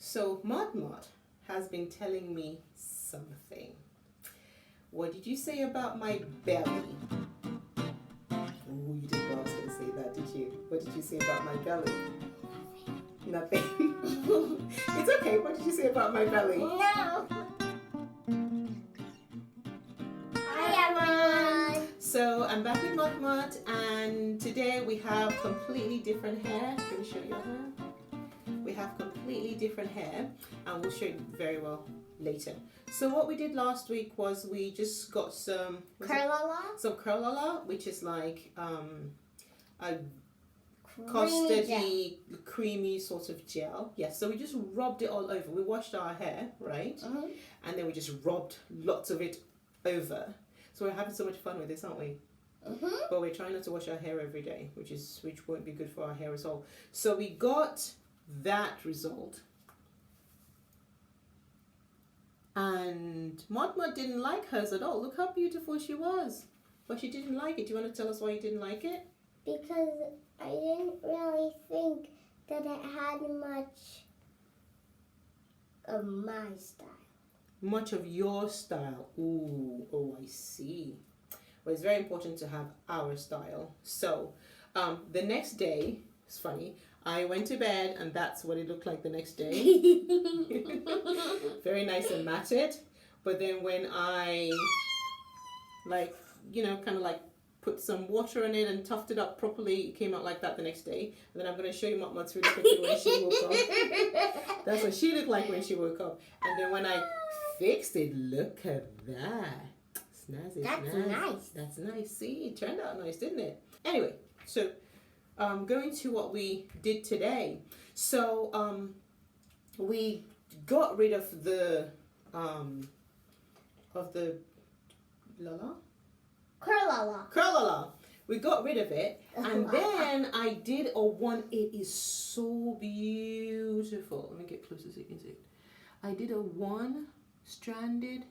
So Motmot has been telling me something. What did you say about my belly? Oh, you didn't know I was going to say that, did you? What did you say about my belly? Nothing. It's okay. What did you say about my belly? No. Hi everyone. So I'm back with Motmot, and today we have completely different hair. Can we show your hair? We have completely different hair, and we'll show you very well later. So what we did last week was we just got some chronicle, which is like a custardy, creamy sort of gel. Yes, so we just rubbed it all over. We washed our hair, right? And then we just rubbed lots of it over. So we're having so much fun with this, aren't we? But we're trying not to wash our hair every day, which won't be good for our hair at all. So we got that result. And Motmot didn't like hers at all. Look how beautiful she was. But she didn't like it. Do you want to tell us why you didn't like it? Because I didn't really think that it had much of my style. Much of your style. Ooh, oh, I see. Well, it's very important to have our style. So, the next day, it's funny, I went to bed and that's what it looked like the next day. Very nice and matted. But then when I, kind of put some water on it and tufted it up properly, it came out like that the next day. And then I'm going to show you Motmot's really quickly when she woke up. That's what she looked like when she woke up. And then when I fixed it, look at that. Snazzy, That's nice. That's nice. See, it turned out nice, didn't it? Anyway, so going to what we did today. So we got rid of the Curlala. We got rid of it, and then I did a one. It is so beautiful. Let me get closer so you can see it. I did a one-stranded,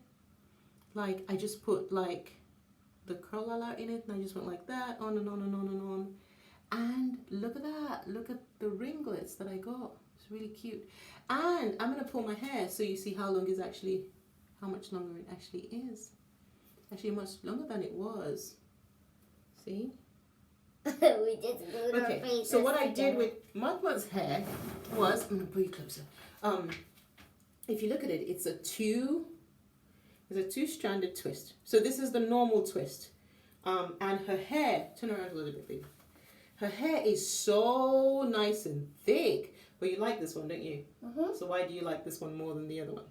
I just put the curlala in it, and I just went like that, on and on and on and on. And look at that. Look at the ringlets that I got. It's really cute. And I'm going to pull my hair so you see how much longer it actually is. Actually much longer than it was. See? We just moved our Okay, faces so what I together. did with Motmot's hair was, I'm going to pull you closer. If you look at it, it's a two-stranded twist. So this is the normal twist. And her hair, turn around a little bit, baby. Her hair is so nice and thick. But you like this one, don't you? So why do you like this one more than the other one?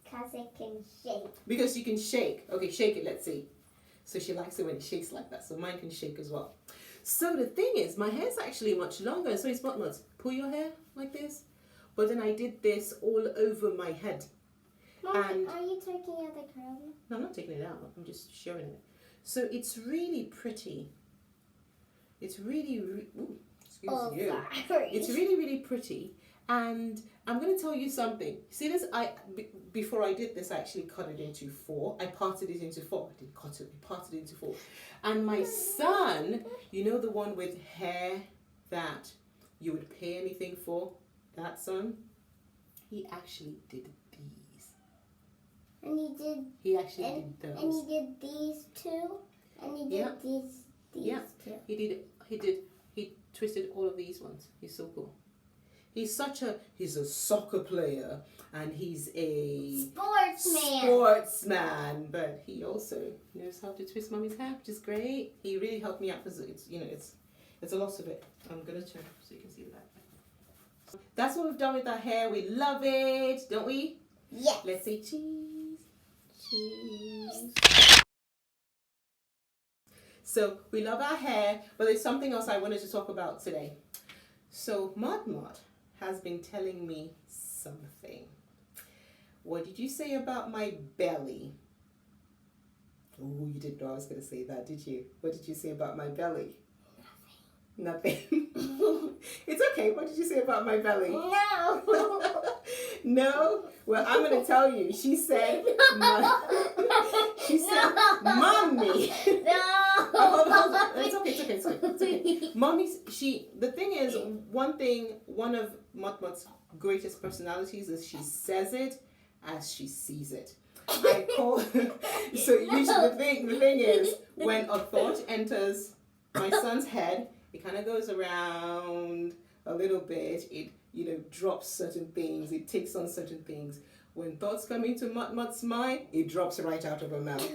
Because it can shake. Because you can shake. Okay, shake it, let's see. So she likes it when it shakes like that. So mine can shake as well. So the thing is, my hair's actually much longer. So it's Motmot's. Pull your hair like this. But then I did this all over my head. Mom, And are you taking out the curl? no, I'm not taking it out. I'm just showing it. So it's really pretty. It's really, excuse you. Sorry. It's really, really pretty. And I'm going to tell you something. See this? Before I did this, I actually cut it into 4. I parted it into 4. I didn't cut it. I parted it into 4. And my son, you know the one with hair that you would pay anything for? That son, he actually did these. And He actually did those. And he did these two. And he did these two. He twisted all of these ones. He's so cool. He's a soccer player, and he's a sportsman, but he also knows how to twist Mummy's hair, which is great. He really helped me out because it's a lot of it. I'm gonna turn so you can see that. That's what we've done with our hair. We love it, don't we? Yes. Let's say cheese. Cheese. So we love our hair, but there's something else I wanted to talk about today. So Motmot has been telling me something. What did you say about my belly? Oh, you didn't know I was going to say that, did you? What did you say about my belly? Nothing. It's okay. What did you say about my belly? No. No? Well, I'm going to tell you. She said, Mummy. No. Hold on. It's okay. Mommy's, the thing is, one of Motmot's greatest personalities is she says it as she sees it. I call, so usually the thing is, when a thought enters my son's head, it kind of goes around a little bit, it, drops certain things, it takes on certain things. When thoughts come into Motmot's mind, it drops right out of her mouth.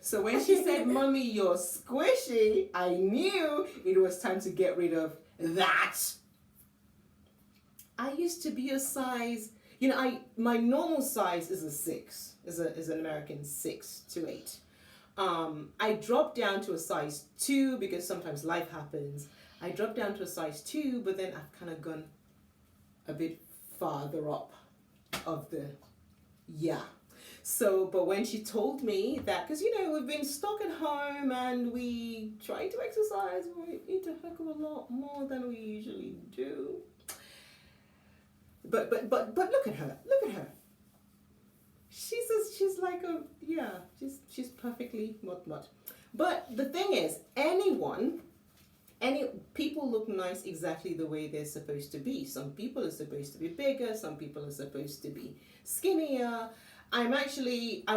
So when she said, "Mommy, you're squishy," I knew it was time to get rid of that. I used to be a size, my normal size is a 6, is an American 6 to 8. I dropped down to a size 2 because sometimes life happens. I dropped down to a size 2, but then I've kind of gone a bit farther up of the, So, but when she told me that, because, we've been stuck at home and we try to exercise, we eat a heck of a lot more than we usually do. But look at her. She's like she's perfectly Motmot. But the thing is, people look nice exactly the way they're supposed to be. Some people are supposed to be bigger, some people are supposed to be skinnier. I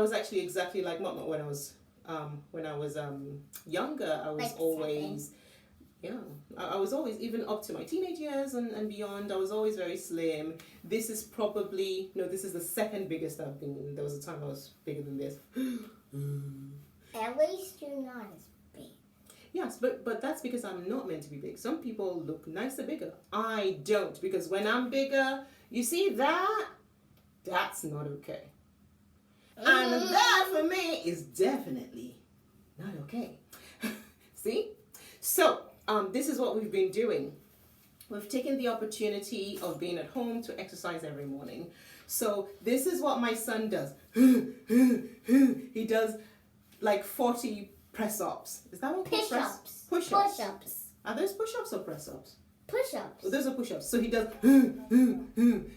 was actually exactly like Motmot when I was younger. I was like always 7. I was always, even up to my teenage years and beyond, I was always very slim. This is this is the second biggest I've been. There was a time I was bigger than this. At least you're not as big. Yes, but that's because I'm not meant to be big. Some people look nicer bigger. I don't, because when I'm bigger, you see that's not okay. And that for me is definitely not okay. See? So, this is what we've been doing. We've taken the opportunity of being at home to exercise every morning. So this is what my son does. He does like 40 press-ups. Is that what push-ups? Push-ups. Are those push-ups or press-ups? Push-ups. Oh, those are push-ups. So he does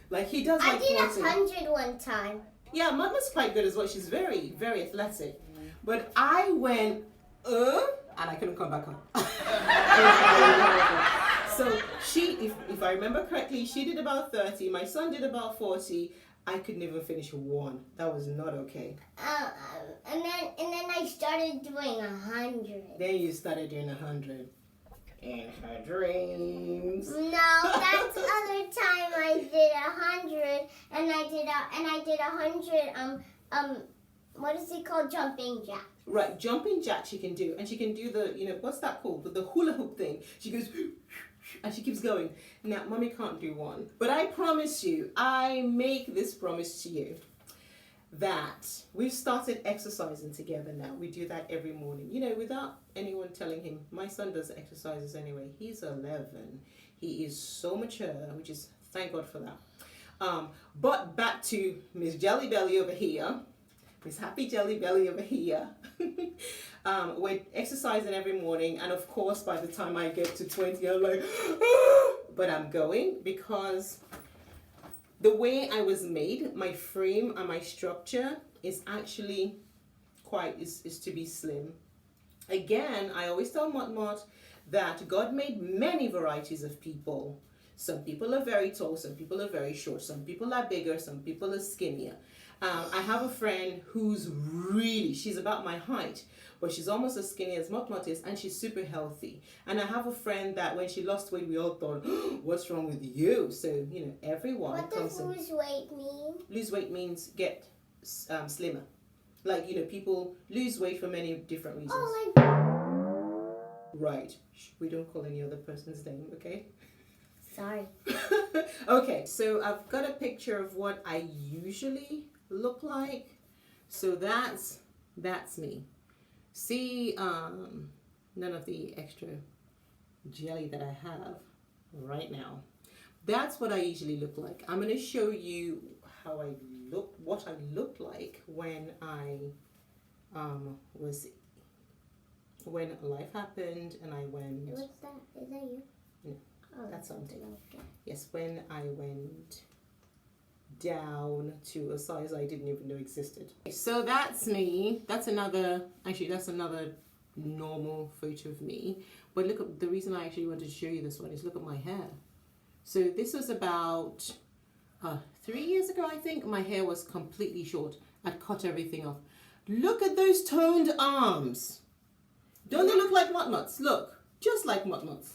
like he does like I did 40. 100 one time. Yeah, Mama's quite good as well. She's very, very athletic. But I went, and I couldn't come back up. So if I remember correctly, she did about 30. My son did about 40. I couldn't even finish one. That was not okay. And then I started doing 100. Then you started doing 100. In her dreams. No, that's the other time I did 100, and I did 100. What is it called? Jumping jack. Right, jumping jack she can do, and she can do the what's that called? The hula hoop thing. She goes and she keeps going. Now, Mommy can't do one, but I promise you, I make this promise to you that we've started exercising together now. We do that every morning, without anyone telling him. My son does exercises anyway. He's 11. He is so mature, which is, thank God for that. But back to Miss Jelly Belly over here. Miss Happy Jelly Belly over here. We're exercising every morning, and of course by the time I get to 20 I'm like but I'm going because the way I was made, my frame and my structure is actually is to be slim. Again, I always tell Motmot that God made many varieties of people. Some people are very tall, some people are very short, some people are bigger, some people are skinnier. I have a friend who's she's about my height, but she's almost as skinny as Motmot is, and she's super healthy. And I have a friend that when she lost weight, we all thought, what's wrong with you? So, everyone What does lose weight mean? Lose weight means get slimmer. Like, people lose weight for many different reasons. Right. We don't call any other person's name, okay? Sorry. Okay, so I've got a picture of what I usually look like. So that's me. See, none of the extra jelly that I have right now. That's what I usually look like. I'm going to show you how I look, what I looked like when I when life happened and I went. What's that? Is that you? No, oh, that's something. Okay. Yes, when I went down to a size I didn't even know existed. So that's me. That's another normal photo of me. But look at the reason I actually wanted to show you this one is look at my hair. So this was about 3 years ago, I think. My hair was completely short. I'd cut everything off. Look at those toned arms. Don't they look like Motmots? Look, just like Motmots.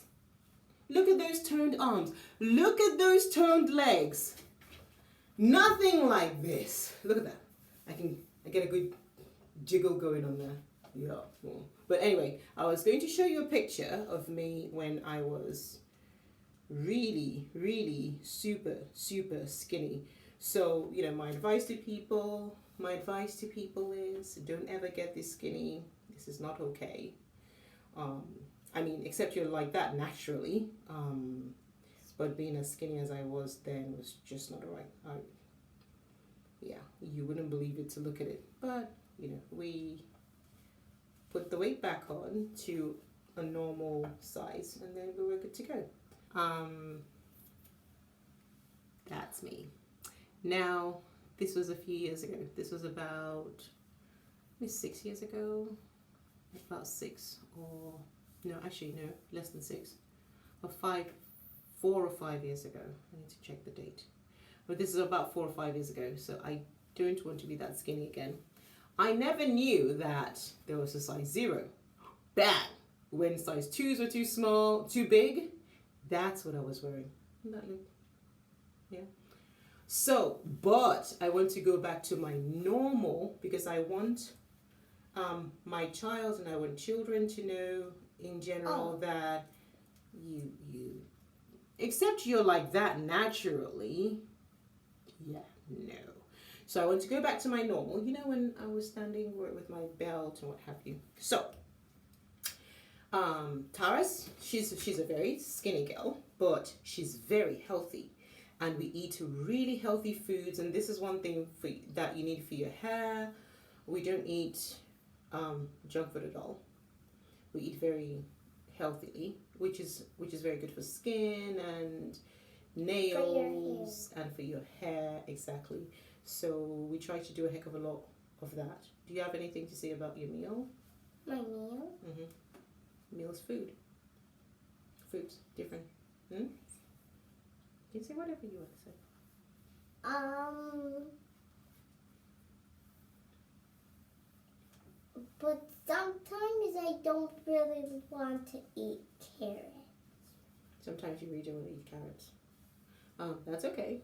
Look at those toned arms. Look at those toned legs. Nothing like this. Look at that. I get a good jiggle going on there. Yeah. But anyway, I was going to show you a picture of me when I was really, really super, super skinny. So, you know, my advice to people is don't ever get this skinny. This is not okay. I mean, except you're like that naturally. But being as skinny as I was then was just not right. Yeah, you wouldn't believe it to look at it. But, you know, we put the weight back on to a normal size and then we were good to go. That's me. Now, this was a few years ago. This was about maybe 6 years ago. About 6 or no, actually no, less than 6 or 4 or 5 years ago. I need to check the date. But this is about 4 or 5 years ago, so I don't want to be that skinny again. I never knew that there was a size 0. Bang! When size 2s were too small, too big, that's what I was wearing. Doesn't that look? Yeah. So, but I want to go back to my normal because I want my child and I want children to know in general that you except you're like that naturally. Yeah, no. So I want to go back to my normal. You know when I was standing with my belt and what have you. So, Taras, she's a very skinny girl, but she's very healthy. And we eat really healthy foods. And this is one thing that you need for your hair. We don't eat junk food at all. We eat very healthily, which is very good for skin and nails and for your hair, exactly. So we try to do a heck of a lot of that. Do you have anything to say about your meal? My meal? Meals, food. Foods, different. You can say whatever you want to say. But sometimes I don't really want to eat carrots. Sometimes you really don't want to eat carrots. That's okay.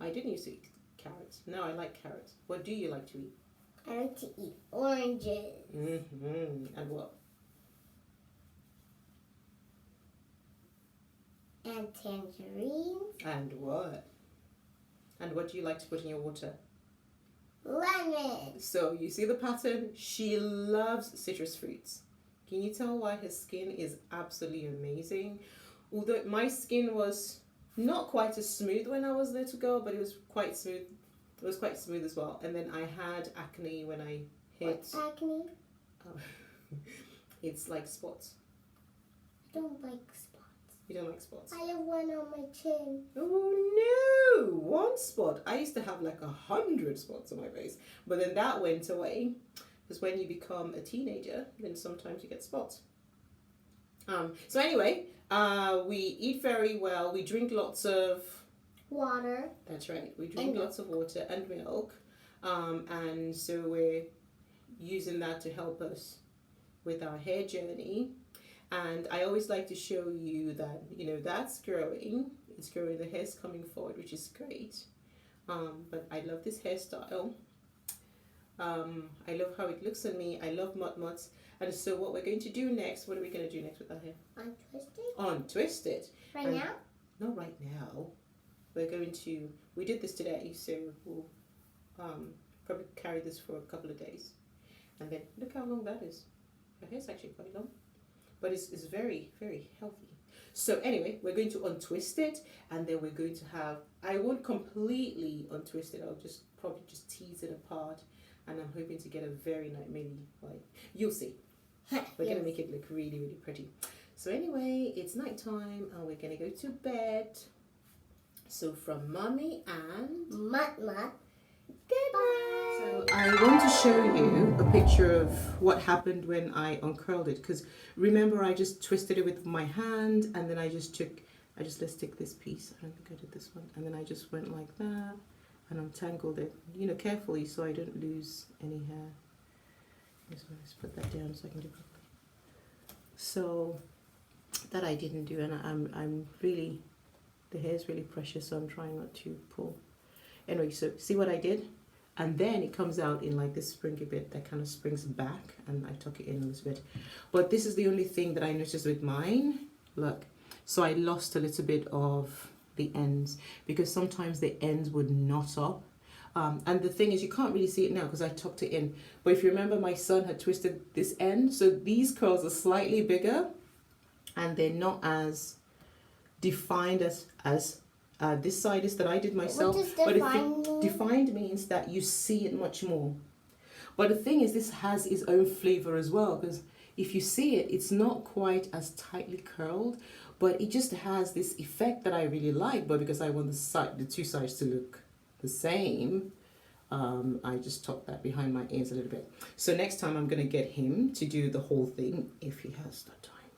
I didn't used to eat carrots. Now I like carrots. What do you like to eat? I like to eat oranges. And what? And tangerines. And what? And what do you like to put in your water? Lemon. So you see the pattern? She loves citrus fruits. Can you tell why her skin is absolutely amazing? Although my skin was not quite as smooth when I was a little girl, but it was quite smooth. It was quite smooth as well. And then I had acne when I hit... What's acne? It's like spots. I don't like spots. You don't like spots? I have one on my chin. Oh no! 1 spot. I used to have like 100 spots on my face. But then that went away. Because when you become a teenager, then sometimes you get spots. So anyway, we eat very well. We drink lots of... water. That's right. We drink lots of water and milk. And so we're using that to help us with our hair journey. And I always like to show you that, you know, that's growing. It's growing. The hair's coming forward, which is great. But I love this hairstyle. I love how it looks on me. I love Motmots. And so what we're going to do next, what are we going to do next with our hair? Untwist it. Untwist it. Right now? Not right now. We're going to, we did this today, so we'll probably carry this for a couple of days. And then look how long that is. Her hair's actually quite long. But it's very, very healthy. So anyway, we're going to untwist it, and then we're going to have, I won't completely untwist it, I'll just probably just tease it apart, and I'm hoping to get a very nice, maybe, like, you'll see. We're going to make it look really, really pretty. So anyway, it's nighttime, and we're going to go to bed. So from Mummy and Motmot, Bye. So I want to show you a picture of what happened when I uncurled it, because remember I just twisted it with my hand, and then I just let's take this piece, I don't think I did this one, and then I just went like that and untangled it, you know, carefully so I don't lose any hair. Let's put that down so I can do it properly. So that I didn't do, and I'm really, the hair is really precious, so I'm trying not to pull. Anyway, so see what I did? And then it comes out in like this springy bit that kind of springs back, and I tuck it in a little bit. But this is the only thing that I noticed with mine. Look, so I lost a little bit of the ends, because sometimes the ends would knot up. And the thing is, you can't really see it now because I tucked it in. But if you remember, my son had twisted this end. So these curls are slightly bigger, and they're not as defined as this side is that I did myself. What does but defined mean? Defined means that you see it much more. But the thing is, this has its own flavor as well, because if you see it, it's not quite as tightly curled, but it just has this effect that I really like. But because I want the two sides to look the same, I just tucked that behind my ears a little bit. So next time I'm going to get him to do the whole thing if he has the time.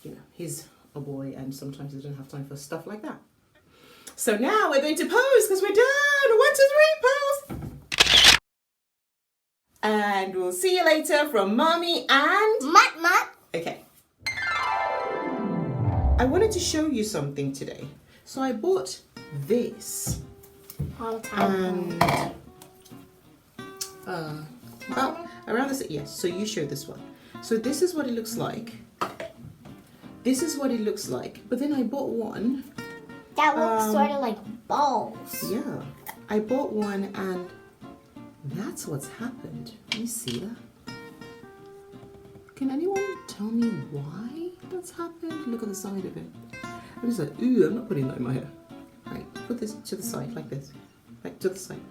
You know, he's a boy and sometimes he doesn't have time for stuff like that. So now we're going to pose because we're done. 1, 2, 3, pose. And we'll see you later from Mummy and Motmot. Okay. I wanted to show you something today. So I bought this. Long time And about around this, yes. So you show this one. So this is what it looks like. This is what it looks like. But then I bought one. That looks sort of like balls. Yeah, I bought one, and that's what's happened. You see that? Can anyone tell me why that's happened? Look at the side of it. I'm just like, ooh, I'm not putting that in my hair. Right, put this to the side like this. Like to the side.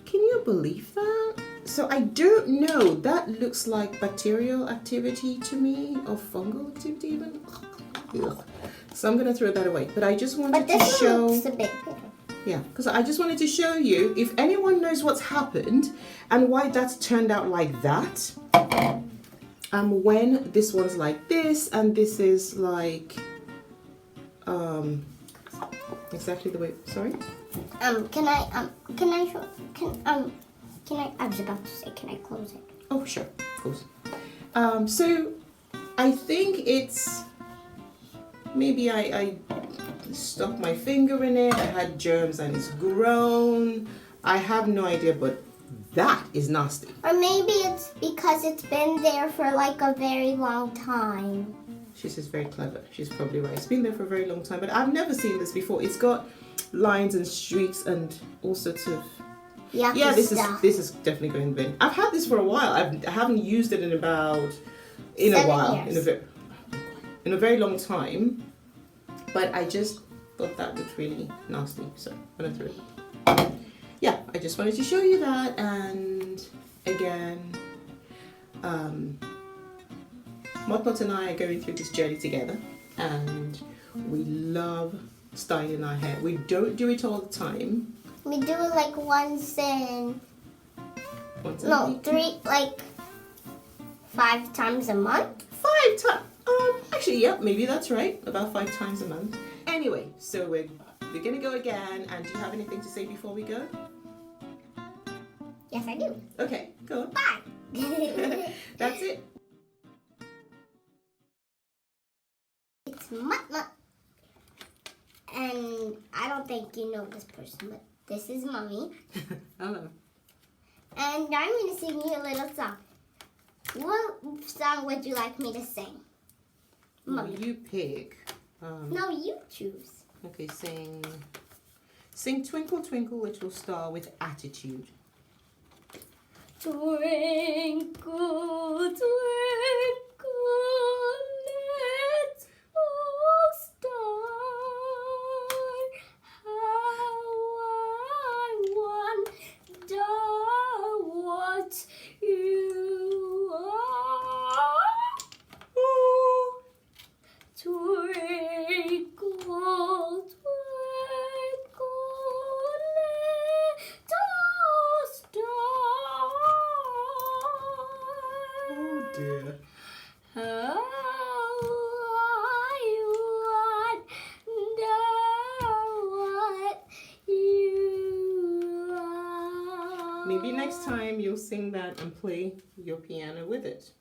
Can you believe that? So I don't know. That looks like bacterial activity to me, or fungal activity even. Ugh. So I'm gonna throw that away. But I just wanted to show. Looks a bit bigger. Yeah, because I just wanted to show you if anyone knows what's happened and why that's turned out like that. When this one's like this and this is like exactly the way. Sorry. I was about to say, can I close it? Oh, sure, of course. So I think it's maybe I stuck my finger in it. I had germs and it's grown. I have no idea, but that is nasty. Or maybe it's because it's been there for like a very long time. She's just very clever. She's probably right. It's been there for a very long time, but I've never seen this before. It's got lines and streaks and all sorts of. Yucky Yeah, this stuff. is definitely going to bin. I've had this for a while. I haven't used it in a 7 while, years. in a very long time. But I just thought that looked really nasty, so I'm gonna throw it. Yeah, I just wanted to show you that, and again, Motmot and I are going through this journey together, and we love styling our hair. We don't do it all the time. We do it like once in, Once no, a week. 3, like 5 times a month. 5 times. Actually, yeah, maybe that's right. About 5 times a month. Anyway, so we're gonna go again. And do you have anything to say before we go? Yes, I do. Okay, go on. Bye. That's it. It's Mutmut. And I don't think you know this person, but this is Mummy. Hello. And I'm going to sing you a little song. What song would you like me to sing? Mummy. You pick. No, you choose. Okay, sing Twinkle Twinkle Little Star with attitude. Twinkle, twinkle, little star, how I wonder what you are. Twinkle, twinkle, Maybe next time you'll sing that and play your piano with it.